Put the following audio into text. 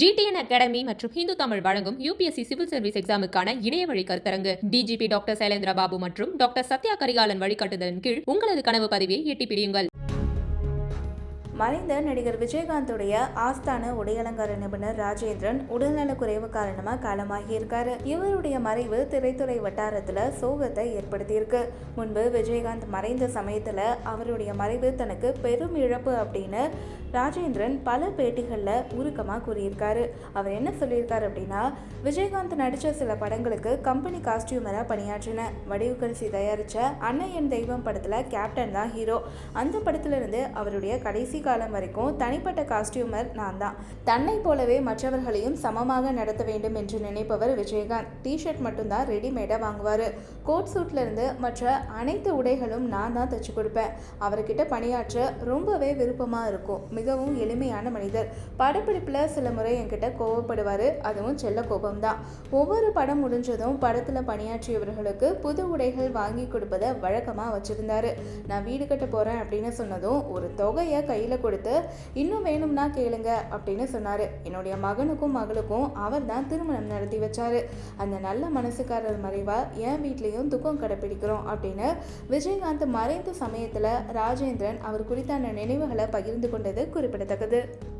GTN academy மற்றும் ஹிந்து தமிழ் வழங்கும் UPSC civil service எக்ஸாமுக்கான இணைய வழி கருத்தரங்கு. DGP டாக்டர் சைலேந்திர பாபு மற்றும் டாக்டர் சத்யா கரிகாலன் வழிகாட்டுதலின் கீழ் உங்களது கனவு பதவியை எட்டி பிடியுங்கள். மறைந்த நடிகர் விஜயகாந்துடைய ஆஸ்தான உடையலங்கார நிபுணர் ராஜேந்திரன் உடல்நலக்குறைவு காரணமா காலமாகியிருக்காரு. இவருடைய மறைவு திரைத்துறை வட்டாரத்துல சோகத்தை ஏற்படுத்தியிருக்கு. முன்பு விஜயகாந்த் மறைந்த சமயத்துல அவருடைய மறைவு தனக்கு பெரும் இழப்பு அப்படின்னு ராஜேந்திரன் பல பேட்டிகள்ல உருக்கமா கூறியிருக்காரு. அவர் என்ன சொல்லியிருக்காரு அப்படின்னா, விஜயகாந்த் நடிச்ச சில படங்களுக்கு கம்பெனி காஸ்டியூமரா பணியாற்றின. வடிவுகள்சி தயாரிச்ச அன்னையன் தெய்வம் படத்துல கேப்டன் தான் ஹீரோ. அந்த படத்துல இருந்து அவருடைய கடைசி காலம் வரைக்கும் தனிப்பட்ட காஸ்டியூமர் நான் தான். தன்னை போலவே மற்றவர்களையும் சமமாக நடத்த வேண்டும் என்று நினைப்பவர் விஜயகாந்த். டிஷர்ட் மட்டும்தான் ரெடிமேடா வாங்குவாரு. கோட் சூட்ல இருந்து மற்ற அனைத்து உடைகளும் நான் தான் தச்சு கொடுப்பேன். அவர்கிட்ட பணியாற்ற ரொம்பவே விருப்பமா இருக்கும். மிகவும் எளிமையான மனிதர். படப்பிடிப்புல சில முறை என்கிட்ட கோவப்படுவாரு. அதுவும் செல்ல கோபம்தான். ஒவ்வொரு படம் முடிஞ்சதும் படத்துல பணியாற்றியவர்களுக்கு புது உடைகள் வாங்கி கொடுப்பதை வழக்கமா வச்சிருந்தாரு. நான் வீடு கட்ட போறேன் அப்படின்னு சொன்னதும் ஒரு தொகையை கையில கொடுத்து இன்னும் வேணும்னா கேளுங்க அப்படின்னு சொன்னாரு. என்னுடைய மகனுக்கும் மகளுக்கும் அவர் தான் திருமணம் நடத்தி வச்சாரு. அந்த நல்ல மனசுக்காரர் மறைவா என் வீட்லயும் துக்கம் கடைப்பிடிக்கிறோம் அப்படின்னு விஜயகாந்த் மறைந்த சமயத்துல ராஜேந்திரன் அவர் குறித்தான நினைவுகளை பகிர்ந்து கொண்டது குறிப்பிடத்தக்கது.